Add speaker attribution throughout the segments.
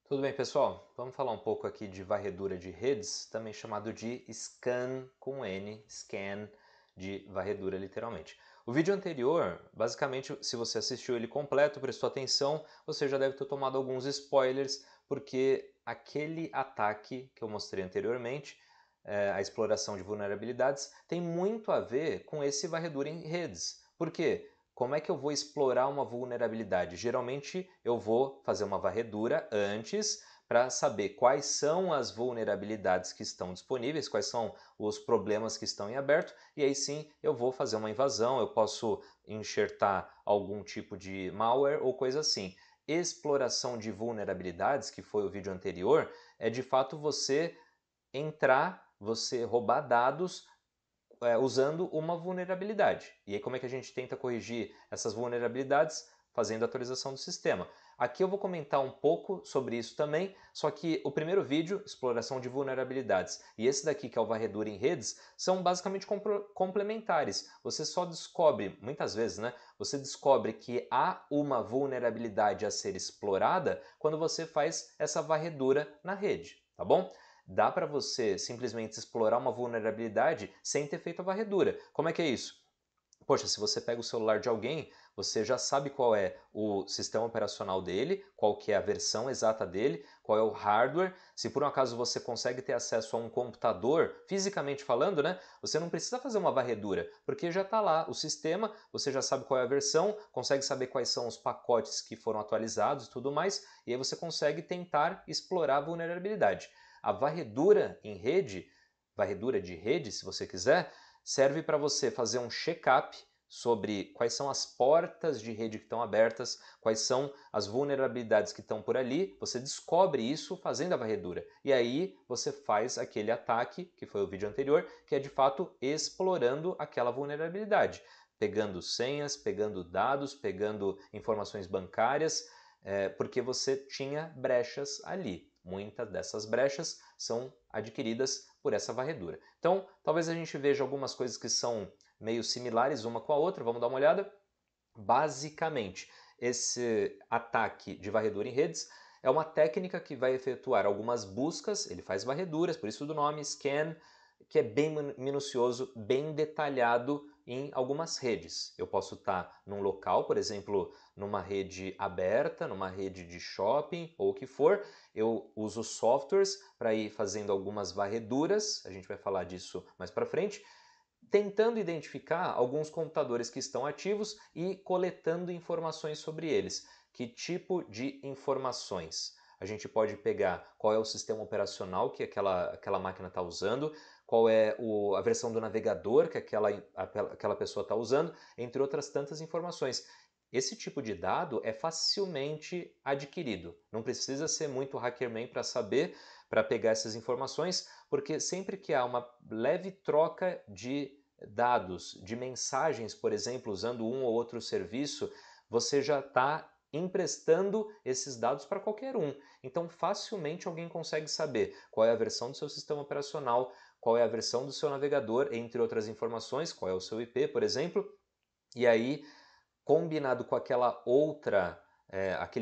Speaker 1: Tudo bem, pessoal? Vamos falar um pouco aqui de varredura de redes, também chamado de scan com N, scan de varredura literalmente. O vídeo anterior, basicamente, se você assistiu ele completo, prestou atenção, você já deve ter tomado alguns spoilers, porque aquele ataque que eu mostrei anteriormente, a exploração de vulnerabilidades, tem muito a ver com esse varredura em redes. Por quê? Como é que eu vou explorar uma vulnerabilidade? Geralmente eu vou fazer uma varredura antes para saber quais são as vulnerabilidades que estão disponíveis, quais são os problemas que estão em aberto, e aí sim eu vou fazer uma invasão, eu posso enxertar algum tipo de malware ou coisa assim. Exploração de vulnerabilidades, que foi o vídeo anterior, é de fato você entrar, você roubar dados usando uma vulnerabilidade. E aí como é que a gente tenta corrigir essas vulnerabilidades? Fazendo a atualização do sistema. Aqui eu vou comentar um pouco sobre isso também, só que o primeiro vídeo, exploração de vulnerabilidades, e esse daqui que é o varredura em redes, são basicamente complementares. Você só descobre, muitas vezes, né? Você descobre que há uma vulnerabilidade a ser explorada quando você faz essa varredura na rede, tá bom? Dá para você simplesmente explorar uma vulnerabilidade sem ter feito a varredura. Como é que é isso? Poxa, se você pega o celular de alguém, você já sabe qual é o sistema operacional dele, qual que é a versão exata dele, qual é o hardware. Se por um acaso você consegue ter acesso a um computador, fisicamente falando, né, você não precisa fazer uma varredura, porque já está lá o sistema, você já sabe qual é a versão, consegue saber quais são os pacotes que foram atualizados e tudo mais, e aí você consegue tentar explorar a vulnerabilidade. A varredura em rede, varredura de rede, se você quiser, serve para você fazer um check-up sobre quais são as portas de rede que estão abertas, quais são as vulnerabilidades que estão por ali. Você descobre isso fazendo a varredura. E aí você faz aquele ataque, que foi o vídeo anterior, que é de fato explorando aquela vulnerabilidade. Pegando senhas, pegando dados, pegando informações bancárias, porque você tinha brechas ali. Muitas dessas brechas são adquiridas por essa varredura. Então, talvez a gente veja algumas coisas que são meio similares uma com a outra, vamos dar uma olhada. Basicamente, esse ataque de varredura em redes é uma técnica que vai efetuar algumas buscas, ele faz varreduras, por isso do nome scan, que é bem minucioso, bem detalhado em algumas redes. Eu posso estar num local, por exemplo, numa rede aberta, numa rede de shopping ou o que for, eu uso softwares para ir fazendo algumas varreduras, a gente vai falar disso mais para frente, tentando identificar alguns computadores que estão ativos e coletando informações sobre eles. Que tipo de informações? A gente pode pegar qual é o sistema operacional que aquela máquina está usando, qual é a versão do navegador que aquela pessoa está usando, entre outras tantas informações. Esse tipo de dado é facilmente adquirido. Não precisa ser muito hackerman para saber, para pegar essas informações, porque sempre que há uma leve troca de dados, de mensagens, por exemplo, usando um ou outro serviço, você já está emprestando esses dados para qualquer um. Então, facilmente alguém consegue saber qual é a versão do seu sistema operacional, qual é a versão do seu navegador, entre outras informações, qual é o seu IP, por exemplo, e aí, combinado com aquele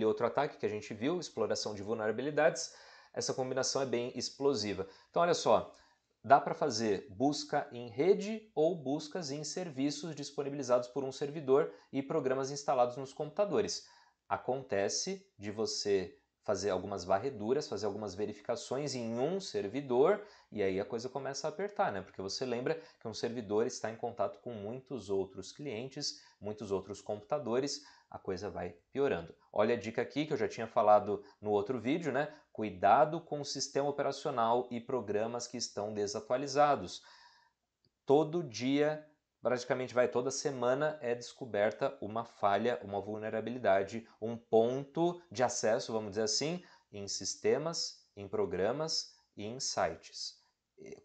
Speaker 1: outro ataque que a gente viu, exploração de vulnerabilidades, essa combinação é bem explosiva. Então, olha só, dá para fazer busca em rede ou buscas em serviços disponibilizados por um servidor e programas instalados nos computadores. Acontece de você fazer algumas varreduras, fazer algumas verificações em um servidor e aí a coisa começa a apertar, né? Porque você lembra que um servidor está em contato com muitos outros clientes, muitos outros computadores, a coisa vai piorando. Olha a dica aqui que eu já tinha falado no outro vídeo, né? Cuidado com o sistema operacional e programas que estão desatualizados. Todo dia, praticamente toda semana é descoberta uma falha, uma vulnerabilidade, um ponto de acesso, vamos dizer assim, em sistemas, em programas e em sites.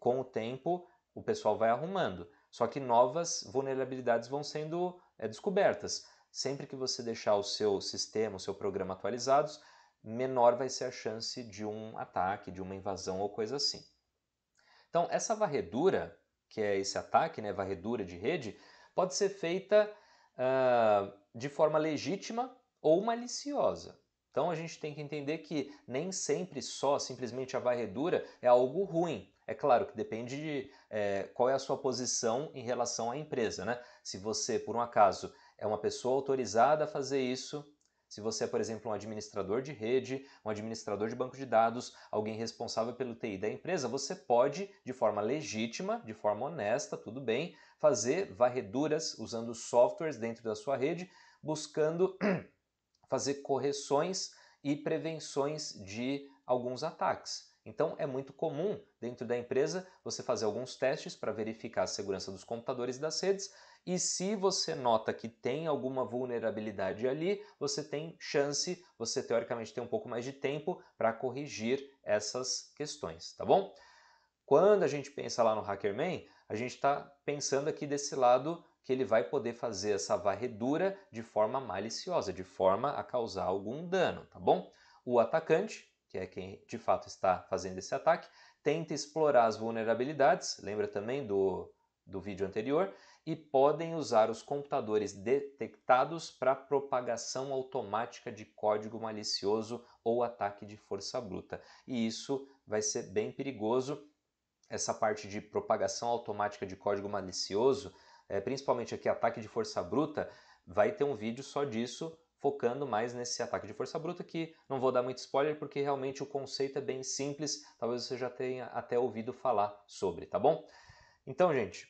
Speaker 1: Com o tempo, o pessoal vai arrumando, só que novas vulnerabilidades vão sendo descobertas. Sempre que você deixar o seu sistema, o seu programa atualizados, menor vai ser a chance de um ataque, de uma invasão ou coisa assim. Então, essa varredura, que é esse ataque, né, varredura de rede, pode ser feita de forma legítima ou maliciosa. Então a gente tem que entender que nem sempre só simplesmente a varredura é algo ruim. É claro que depende de qual é a sua posição em relação à empresa, né? Se você, por um acaso, é uma pessoa autorizada a fazer isso, se você é, por exemplo, um administrador de rede, um administrador de banco de dados, alguém responsável pelo TI da empresa, você pode, de forma legítima, de forma honesta, tudo bem, fazer varreduras usando softwares dentro da sua rede, buscando fazer correções e prevenções de alguns ataques. Então é muito comum dentro da empresa você fazer alguns testes para verificar a segurança dos computadores e das redes, e se você nota que tem alguma vulnerabilidade ali, você tem chance, você teoricamente tem um pouco mais de tempo para corrigir essas questões, tá bom? Quando a gente pensa lá no HackerMan, a gente está pensando aqui desse lado que ele vai poder fazer essa varredura de forma maliciosa, de forma a causar algum dano, tá bom? O atacante, que é quem de fato está fazendo esse ataque, tenta explorar as vulnerabilidades, lembra também do vídeo anterior, e podem usar os computadores detectados para propagação automática de código malicioso ou ataque de força bruta. E isso vai ser bem perigoso. Essa parte de propagação automática de código malicioso, principalmente aqui ataque de força bruta, vai ter um vídeo só disso, focando mais nesse ataque de força bruta, que não vou dar muito spoiler porque realmente o conceito é bem simples, talvez você já tenha até ouvido falar sobre, tá bom? Então, gente,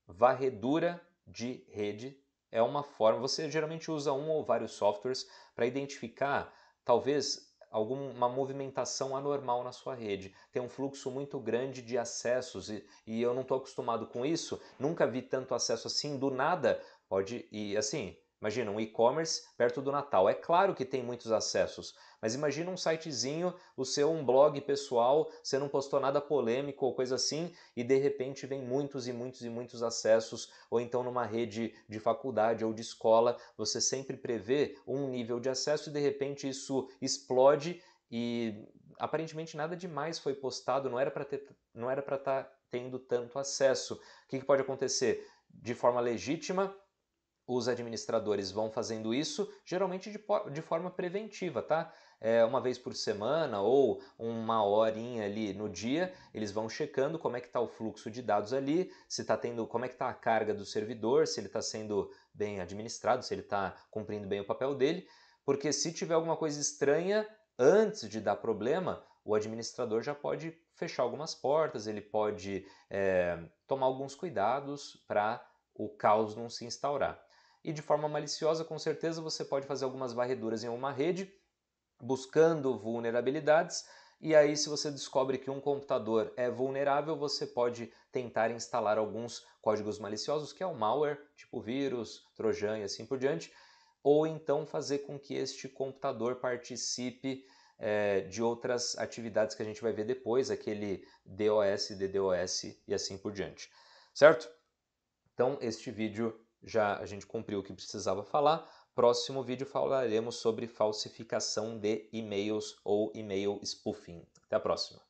Speaker 1: varredura de rede é uma forma, você geralmente usa um ou vários softwares para identificar, talvez, alguma movimentação anormal na sua rede. Tem um fluxo muito grande de acessos e eu não estou acostumado com isso, nunca vi tanto acesso assim do nada. Pode, e assim, imagina um e-commerce perto do Natal. É claro que tem muitos acessos, mas imagina um sitezinho, o seu um blog pessoal, você não postou nada polêmico ou coisa assim, e de repente vem muitos e muitos e muitos acessos, ou então numa rede de faculdade ou de escola, você sempre prevê um nível de acesso e de repente isso explode e aparentemente nada demais foi postado, não era para estar tendo tanto acesso. O que pode acontecer? De forma legítima, os administradores vão fazendo isso, geralmente de forma preventiva, tá? Uma vez por semana ou uma horinha ali no dia, eles vão checando como é que está o fluxo de dados ali, se está tendo, como é que está a carga do servidor, se ele está sendo bem administrado, se ele está cumprindo bem o papel dele, porque se tiver alguma coisa estranha, antes de dar problema, o administrador já pode fechar algumas portas, ele pode tomar alguns cuidados para o caos não se instaurar. E de forma maliciosa, com certeza, você pode fazer algumas varreduras em uma rede, buscando vulnerabilidades, e aí se você descobre que um computador é vulnerável, você pode tentar instalar alguns códigos maliciosos, que é o malware, tipo vírus, trojan e assim por diante, ou então fazer com que este computador participe de outras atividades que a gente vai ver depois, aquele DOS, DDoS e assim por diante, certo? Então este vídeo já a gente cumpriu o que precisava falar. Próximo vídeo falaremos sobre falsificação de e-mails ou e-mail spoofing. Até a próxima.